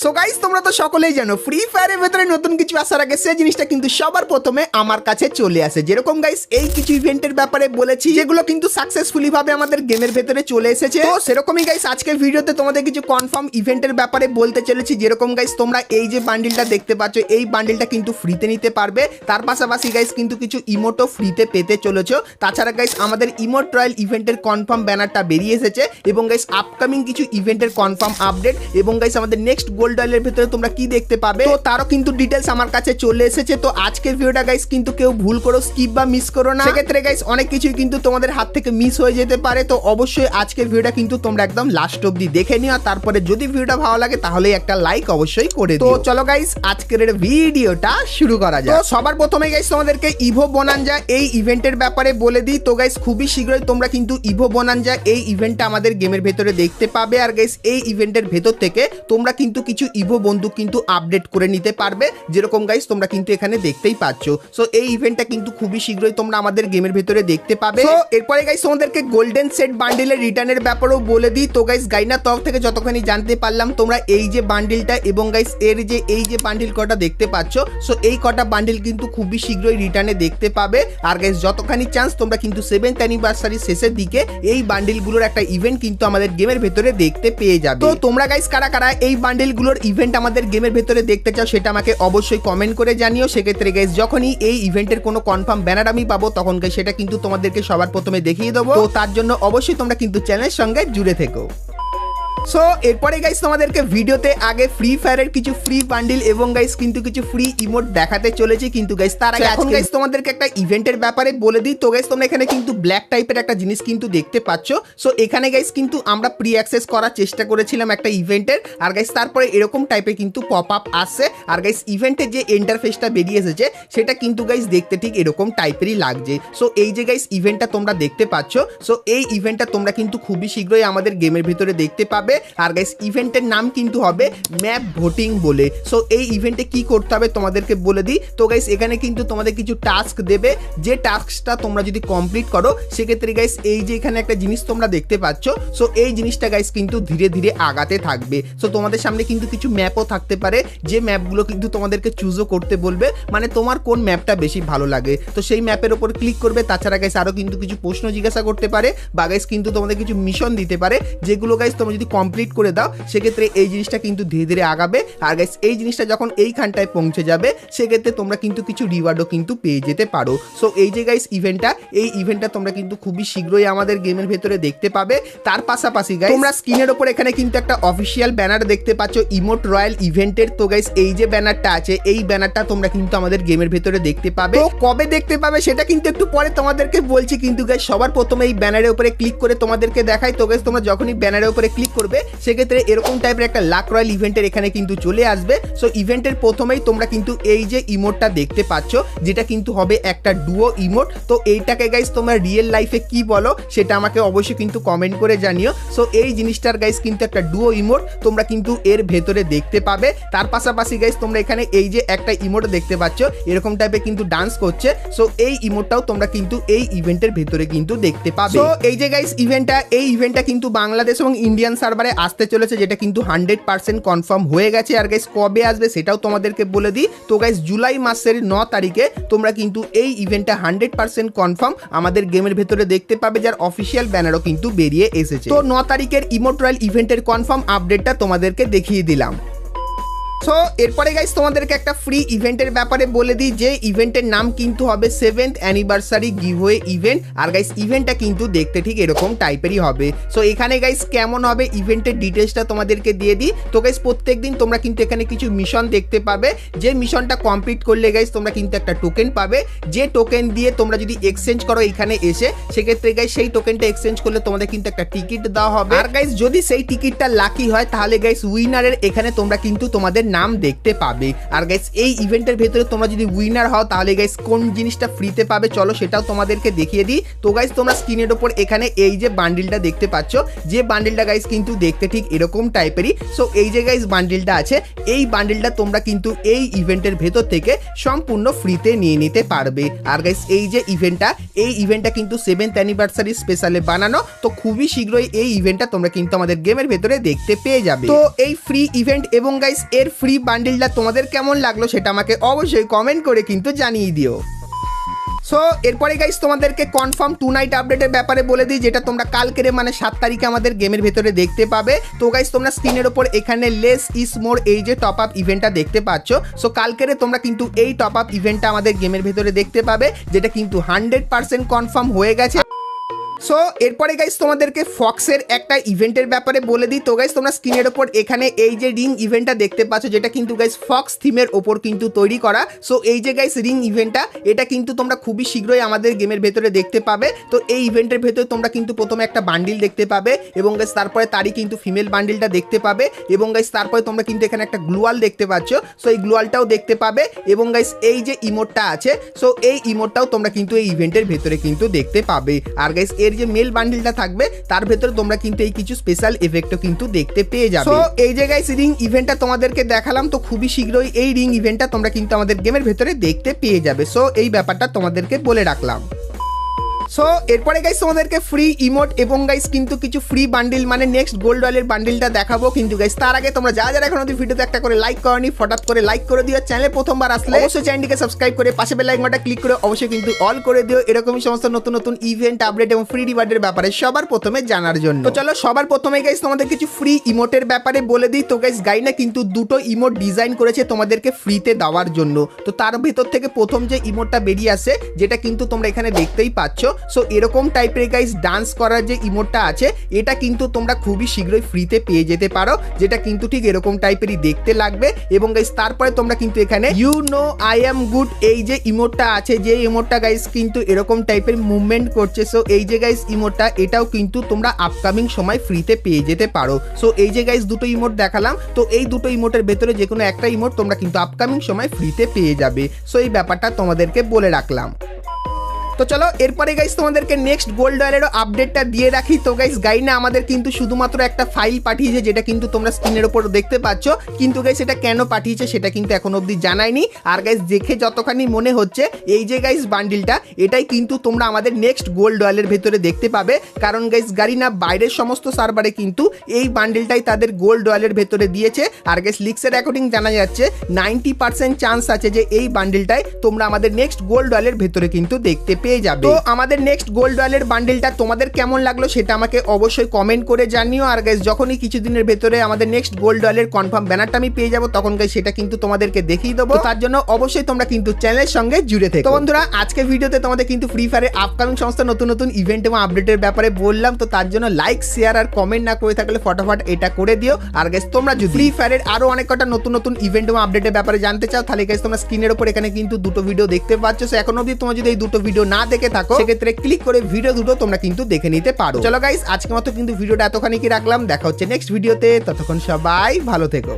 So guys তোমরা তো সকলেই জানো ফ্রি ফায়ারের ভেতরে নতুন কিছু আসার আগে সেই জিনিসটা কিন্তু সবার প্রথমে আমার কাছে চলে আসে। যেরকম গাইস এই কিছু ইভেন্টের ব্যাপারে বলেছি যেগুলো কিন্তু সাকসেসফুলি ভাবে আমাদের গেমের ভেতরে চলে এসেছে। তো সেরকমই গাইস আজকের ভিডিওতে তোমাদের কিছু কনফার্ম ইভেন্টের ব্যাপারে বলতে চলেছি। যেরকম গাইস তোমরা এই যে বান্ডিলটা দেখতে পাচ্ছ, এই বান্ডিলটা কিন্তু ফ্রিতে নিতে পারবে। তার পাশাপাশি গাইস কিন্তু কিছু ইমোটও ফ্রিতে পেতে চলেছো। তাছাড়া গাইস আমাদের ইমোট ট্রায়াল ইভেন্টের কনফার্ম ব্যানারটা বেরিয়ে এসেছে এবং গাইস আপকামিং কিছু ইভেন্টের কনফার্ম আপডেট এবং গাইস আমাদের নেক্সট গোল্ড রয়্যালের ভিতরে তোমরা কি দেখতে পাবে তো তারও কিন্তু ডিটেলস আমার কাছে চলে এসেছে। তো আজকের ভিডিওটা গাইস কিন্তু কেউ ভুল করো স্কিপ বা মিস করো না, সেক্ষেত্রে গাইস অনেক কিছুই কিন্তু তোমাদের হাত থেকে মিস হয়ে যেতে পারে। তো অবশ্যই আজকের ভিডিওটা কিন্তু তোমরা একদম লাস্ট অবধি দেখে নিও, আর তারপরে যদি ভিডিওটা ভালো লাগে তাহলে একটা লাইক অবশ্যই করে দিও। তো চলো গাইস আজকের ভিডিওটা শুরু করা যাক। তো সবার প্রথমে গাইস তোমাদেরকে ইভো বোনানজা এই ইভেন্টের ব্যাপারে বলে দিই। তো গাইস খুবই শীঘ্রই তোমরা কিন্তু ইভো বোনানজা এই ইভেন্টটা আমাদের গেমের ভেতরে দেখতে পাবে। আর গাইস এই ইভেন্টের ভেতর থেকে তোমরা কিন্তু কিছু ইভো বন্দুক কিন্তু আপডেট করে নিতে পারবে, যেরকম গাইস তোমরা কিন্তু এখানে দেখতেই পাচ্ছ। সো এই ইভেন্টটা কিন্তু খুবই শীঘ্রই তোমরা আমাদের গেমের ভেতরে দেখতে পাবে। তো এরপরে গাইস তোমাদেরকে গোল্ডেন সেট বান্ডিলের রিটার্নের ব্যাপারেও বলে দিই। তো গাইস গাইনার তরফ থেকে যতখানি জানতে পারলাম তোমরা এই যে বান্ডিলটা এবং গাইস এর যে এই যে বান্ডিল কটা দেখতে পাচ্ছ, সো এই কটা বান্ডিল কিন্তু খুবই শীঘ্রই রিটার্নে দেখতে পাবে। আর গাইস যতখানি চান্স তোমরা কিন্তু 7th অ্যানিভার্সারি শেষের দিকে এই বান্ডিলগুলোর একটা ইভেন্ট কিন্তু আমাদের গেমের ভেতরে দেখতে পেয়ে যাবে। তো তোমরা গাইস কারা কারা এই বান্ডিলগুলোর ইভেন্ট আমাদের গেমের ভেতরে দেখতে চাও সেটা আমাকে অবশ্যই কমেন্ট করে জানিও। সেক্ষেত্রে গাইস যখনই এই ইভেন্টের কোনো কনফার্ম ব্যানার আমি পাবো তখন গাইস সেটা কিন্তু তোমাদেরকে সবার প্রথমে দেখিয়ে দেবো। তো তার জন্য অবশ্যই তোমরা কিন্তু চ্যানেলের সঙ্গে জুড়ে থেকো। সো এরপরে গাইস তোমাদেরকে ভিডিওতে আগে ফ্রি ফায়ারের কিছু ফ্রি বান্ডিল এবং গাইস কিন্তু কিছু ফ্রি ইমোট দেখাতে চলেছি, কিন্তু গাইস তার আগে এখন গাইস তোমাদেরকে একটা ইভেন্টের ব্যাপারে বলে দিই। তো গাইস তোমরা এখানে কিন্তু ব্ল্যাক টাইপের একটা জিনিস কিন্তু দেখতে পাচ্ছ। সো এখানে গাইস কিন্তু আমরা প্রি অ্যাক্সেস করার চেষ্টা করেছিলাম একটা ইভেন্টের, আর গাইস তারপরে এরকম টাইপের কিন্তু পপ আপ আসছে। আর গাইস ইভেন্টের যে ইন্টারফেসটা বেরিয়ে এসেছে সেটা কিন্তু গাইস দেখতে ঠিক এরকম টাইপেরই লাগছে। সো এই যে গাইস ইভেন্টটা তোমরা দেখতে পাচ্ছ, সো এই ইভেন্টটা তোমরা কিন্তু খুবই শীঘ্রই আমাদের গেমের ভিতরে দেখতে পাবে। আর গাইস ইভেন্টের নাম কিন্তু হবে ম্যাপ ভোটিং বলে। সো এই ইভেন্টে কি করতে হবে তোমাদেরকে বলে দিই। তো গাইস এখানে কিন্তু তোমাদের কিছু টাস্ক দেবে, যে টাস্কটা তোমরা যদি কমপ্লিট করো সেক্ষেত্রে গাইস এই যে এখানে একটা জিনিস তোমরা দেখতে পাচ্ছ, সো এই জিনিসটা গাইস কিন্তু ধীরে ধীরে আগাতে থাকবে। সো তোমাদের সামনে কিন্তু কিছু ম্যাপও থাকতে পারে, যে ম্যাপগুলো কিন্তু তোমাদেরকে চুজও করতে বলবে, মানে তোমার কোন ম্যাপটা বেশি ভালো লাগে তো সেই ম্যাপের ওপর ক্লিক করবে। তাছাড়া গাইস আরও কিন্তু কিছু প্রশ্ন জিজ্ঞাসা করতে পারে বা গাইস কিন্তু তোমাদের কিছু মিশন দিতে পারে, যেগুলো গাইস তোমরা যদি কমপ্লিট করে দাও সেক্ষেত্রে এই জিনিসটা কিন্তু ধীরে ধীরে আগাবে। আর গাইস এই জিনিসটা যখন এইখানটায় পৌঁছে যাবে সেক্ষেত্রে তোমরা কিন্তু কিছু রিওয়ার্ডও কিন্তু পেয়ে যেতে পারো। সো এই যে গাইস এই ইভেন্টটা তোমরা কিন্তু খুবই শীঘ্রই আমাদের গেমের ভেতরে দেখতে পাবে। তার পাশাপাশি গাইস তোমরা স্ক্রিনের ওপর এখানে কিন্তু একটা অফিসিয়াল ব্যানার দেখতে পাচ্ছ ইমোট রয়্যাল ইভেন্টের। তো গাইস এই যে ব্যানারটা আছে এই ব্যানারটা তোমরা কিন্তু আমাদের গেমের ভেতরে দেখতে পাবে। তো কবে দেখতে পাবে সেটা কিন্তু একটু পরে তোমাদেরকে বলছি, কিন্তু গাইস সবার প্রথমে এই ব্যানারের উপরে ক্লিক করে তোমাদেরকে দেখাই। তো গাইস তোমরা যখনই ব্যানারের উপরে ক্লিক করবে সেক্ষেত্রে এরকম টাইপের একটা লাক রয়্যাল ইভেন্টের এখানে কিন্তু চলে আসবে। সো ইভেন্টের প্রথমেই তোমরা কিন্তু এই যে ইমোটটা দেখতে পাচ্ছ, যেটা কিন্তু হবে একটা ডুও ইমোট। তো এইটাকে গাইস তোমরা রিয়েল লাইফে কি বলো সেটা আমাকে অবশ্যই কিন্তু কমেন্ট করে জানিও। সো এই জিনিসটার গাইস কিন্তু একটা ডুও ইমোট তোমরা কিন্তু এর ভেতরে দেখতে পাবে। তার পাশাপাশি গাইস তোমরা এখানে এই যে একটা ইমোট দেখতে পাচ্ছ এরকম টাইপের কিন্তু ডান্স করছে, সো এই ইমোটটাও তোমরা কিন্তু এই ইভেন্টের ভেতরে কিন্তু দেখতে পাবে। সো এই যে গাইস এই ইভেন্টটা কিন্তু বাংলাদেশ এবং ইন্ডিয়ান সার্ভারে আসতে চলেছে, যেটা কিন্তু 100% কনফার্ম হয়ে গেছে। আর গাইস কবে আসবে সেটাও তোমাদেরকে বলে দিই। তো গাইস জুলাই মাসের 9 তারিখে তোমরা কিন্তু এই ইভেন্টটা 100% কনফার্ম আমাদের গেমের ভেতরে দেখতে পাবে, যার অফিসিয়াল ব্যানারও কিন্তু বেরিয়ে এসেছে। তো 9 তারিখের ইমোট রয়্যাল ইভেন্টের কনফার্ম আপডেটটা তোমাদেরকে দেখিয়ে দিলাম। সো এরপরে গাইস তোমাদেরকে একটা ফ্রি ইভেন্টের ব্যাপারে বলে দিই, যে ইভেন্টের নাম কিন্তু হবে 7th অ্যানিভার্সারি গিভওয়ে ইভেন্ট। আর গাইস ইভেন্টটা কিন্তু দেখতে ঠিক এরকম টাইপেরই হবে। সো এখানে গাইস কেমন হবে ইভেন্টের ডিটেলসটা তোমাদেরকে দিয়ে দিই। তো গাইস প্রত্যেকদিন তোমরা কিন্তু এখানে কিছু মিশন দেখতে পাবে, যে মিশনটা কমপ্লিট করলে গাইস তোমরা কিন্তু একটা টোকেন পাবে, যে টোকেন দিয়ে তোমরা যদি এক্সচেঞ্জ করো এখানে এসে সেক্ষেত্রে গাইস সেই টোকেনটা এক্সচেঞ্জ করলে তোমাদের কিন্তু একটা টিকিট দেওয়া হবে। আর গাইস যদি সেই টিকিটটা লাকি হয় তাহলে গাইস উইনারের এখানে তোমরা কিন্তু তোমাদের নাম দেখতে পাবে। আর গাইস এই ইভেন্টের ভেতরে তোমরা যদি উইনার হও তাহলে গাইস কোন জিনিসটা ফ্রিতে পাবে চলো সেটাও তোমাদেরকে দেখিয়ে দিই। তো গাইস তোমরা স্ক্রিনের ওপর এখানে এই যে বান্ডিলটা দেখতে পাচ্ছ, যে বান্ডিলটা গাইস কিন্তু দেখতে ঠিক এরকম টাইপেরই। সো এই যে গাইস বান্ডিলটা আছে, এই বান্ডিলটা তোমরা কিন্তু এই ইভেন্টের ভেতর থেকে সম্পূর্ণ ফ্রিতে নিয়ে নিতে পারবে। আর গাইস এই যে ইভেন্টটা কিন্তু 7th অ্যানিভার্সারি স্পেশালে বানানো, তো খুবই শীঘ্রই এই ইভেন্টটা তোমরা কিন্তু আমাদের গেমের ভেতরে দেখতে পেয়ে যাবে। তো এই ফ্রি ইভেন্ট এবং গাইস এর ফ্রি বান্ডিলটা তোমাদের কেমন লাগলো সেটা আমাকে অবশ্যই কমেন্ট করে কিন্তু জানিয়ে দিও। সো এরপরে গাইস তোমাদেরকে কনফার্ম 2 নাইট আপডেটের ব্যাপারে বলে দিই, যেটা তোমরা কালকের মানে 7 তারিখে আমাদের গেমের ভেতরে দেখতে পাবে। তো গাইস তোমরা স্ক্রিনের ওপর এখানে লেস ইজ মোর এই যে টপ আপ ইভেন্টটা দেখতে পাচ্ছ। সো কালকেরে তোমরা কিন্তু এই টপ আপ ইভেন্টটা আমাদের গেমের ভেতরে দেখতে পাবে, যেটা কিন্তু 100% কনফার্ম হয়ে গেছে। সো এরপরে গাইস তোমাদেরকে ফক্সের একটা ইভেন্টের ব্যাপারে বলে দিই। তো গাইস তোমরা স্ক্রিনের ওপর এখানে এই যে রিং ইভেন্টটা দেখতে পাচ্ছ, যেটা কিন্তু গাইস ফক্স থিমের ওপর কিন্তু তৈরি করা। সো এই যে গাইস রিং ইভেন্টটা, এটা কিন্তু তোমরা খুবই শীঘ্রই আমাদের গেমের ভেতরে দেখতে পাবে। তো এই ইভেন্টের ভেতরে তোমরা কিন্তু প্রথমে একটা বান্ডিল দেখতে পাবে এবং গাইস তারপরে তারই কিন্তু ফিমেল বান্ডিলটা দেখতে পাবে এবং গাইস তারপরে তোমরা কিন্তু এখানে একটা গ্লুয়াল দেখতে পাচ্ছ। সো এই গ্লুয়ালটাও দেখতে পাবে এবং গাইস এই যে ইমোটটা আছে, সো এই ইমোটটাও তোমরা কিন্তু এই ইভেন্টের ভেতরে কিন্তু দেখতে পাবে। আর গাইস এর যে মেল বান্ডিলটা থাকবে তার ভেতরে তোমরা কিন্তু এই কিছু স্পেশাল এফেক্টও কিন্তু দেখতে পেয়ে যাবে। সো এই যে গাইস রিং ইভেন্টটা তোমাদেরকে দেখালাম, তো খুবই শীঘ্রই এই রিং ইভেন্টটা তোমরা কিন্তু আমাদের গেমের ভেতরে দেখতে পেয়ে যাবে। সো এই ব্যাপারটা তোমাদেরকে বলে রাখলাম। সো এরপরে গাইস তোমাদেরকে ফ্রি ইমোট এবং গাইস কিন্তু কিছু ফ্রি বান্ডিল মানে নেক্সট গোল্ড রয়্যালের বান্ডিলটা দেখাবো। কিন্তু গাইস তার আগে তোমরা যারা এখন অবধি ভিডিওতে একটা করে লাইক করনি, ফটাফট করে লাইক করে দিও। চ্যানেলে প্রথমবার আসলে অবশ্যই চ্যানেলটিকে সাবস্ক্রাইব করে পাশে বেল আইকনটা ক্লিক করে অবশ্যই কিন্তু অল করে দিও, এরকমই সমস্ত নতুন নতুন ইভেন্ট আপডেট এবং ফ্রি রিওয়ার্ডের ব্যাপারে সবার প্রথমে জানার জন্য। তো চলো সবার প্রথমে গাইস তোমাদের কিছু ফ্রি ইমোটের ব্যাপারে বলে দিই। তো গাইস গাইনা কিন্তু দুটো ইমোট ডিজাইন করেছে তোমাদেরকে ফ্রিতে দেওয়ার জন্য। তো তার ভেতর থেকে প্রথম যে ইমোটটা বেরিয়ে আসে, যেটা কিন্তু তোমরা এখানে দেখতেই পাচ্ছ। সো এরকম টাইপের গাইস ডান্স করার যে ইমোটটা আছে, এটা কিন্তু তোমরা খুবই শীঘ্রই ফ্রিতে পেয়ে যেতে পারো, যেটা কিন্তু ঠিক এরকম টাইপেরই দেখতে লাগবে। এবং গাইস তারপরে তোমরা কিন্তু এখানে you know I am good এই যে ইমোটটা আছে, যে ইমোটটা গাইস কিন্তু এরকম টাইপের মুভমেন্ট করছে। সো এই যে গাইস ইমোটটা, এটাও কিন্তু তোমরা আপকামিং সময় ফ্রিতে পেয়ে যেতে পারো। সো এই যে গাইস দুটো ইমোট দেখালাম, তো এই দুটো ইমোটের ভেতরে যে কোনো একটা ইমোট তোমরা কিন্তু আপকামিং সময় ফ্রিতে পেয়ে যাবে। সো এই ব্যাপারটা তোমাদেরকে বলে রাখলাম। তো চলো এরপরে গাইস তোমাদেরকে নেক্সট গোল্ড রয়্যালেরও আপডেটটা দিয়ে রাখি। তো গাইস গাইনা আমাদের কিন্তু শুধুমাত্র একটা ফাইল পাঠিয়েছে, যেটা কিন্তু তোমরা স্ক্রিনের উপর দেখতে পাচ্ছ, কিন্তু গাইস এটা কেন পাঠিয়েছে সেটা কিন্তু এখন অবধি জানায়নি। আর গাইস দেখে যতখানি মনে হচ্ছে এই যে গাইস বান্ডিলটা, এটাই কিন্তু তোমরা আমাদের নেক্সট গোল্ড রয়্যালের ভেতরে দেখতে পাবে। কারণ গাইস গারিনা বাইরের সমস্ত সার্ভারে কিন্তু এই বান্ডিলটাই তাদের গোল্ড রয়্যালের ভেতরে দিয়েছে। আর গাইস লিক্সের অ্যাকর্ডিং জানা যাচ্ছে 90% চান্স আছে যে এই বান্ডিলটাই তোমরা আমাদের নেক্সট গোল্ড রয়্যালের ভেতরে কিন্তু দেখতে পেয়ে যাবে। তো আমাদের নেক্সট গোল্ড রয়্যালের বান্ডিলটা তোমাদের কেমন লাগলো সেটা আমাকে অবশ্যই কমেন্ট করে জানিও। আর গাইস যখনই কিছুদিনের ভেতরে আমাদের নেক্সট গোল্ড রয়্যালের কনফার্ম ব্যানারটা আমি পেয়ে যাবো, তখন গাইস সেটা কিন্তু তোমাদেরকে দেখিয়ে দেবো। তার জন্য অবশ্যই তোমরা কিন্তু চ্যানেলের সঙ্গে জুড়ে থেকো। তো বন্ধুরা আজকে ভিডিওতে তোমাদের কিন্তু ফ্রি ফায়ারের আপকামিং সমস্ত নতুন নতুন ইভেন্ট এবং আপডেটের ব্যাপারে বললাম। তো তার জন্য লাইক শেয়ার আর কমেন্ট না করে থাকলে ফটাফট এটা করে দিও। আর গাইস তোমরা যদি ফ্রি ফায়ারের আরো অনেক কটা নতুন নতুন ইভেন্ট এবং আপডেটের ব্যাপারে জানতে চাও, তাহলে গাইস তোমরা স্ক্রিনের উপর এখানে কিন্তু দুটো ভিডিও দেখতে পাচ্ছ। সো এখন অবধি তোমরা যদি এই দুটো ভিডিও না দেখে থাকো, সেক্ষেত্রে ক্লিক করে ভিডিও দুটো তোমরা কিন্তু দেখে নিতে পারো। চলো গাইস আজকের মতো কিন্তু ভিডিওটা এতখানি কি রাখলাম, দেখা হচ্ছে নেক্সট ভিডিওতে। ততক্ষণ সবাই ভালো থেকো।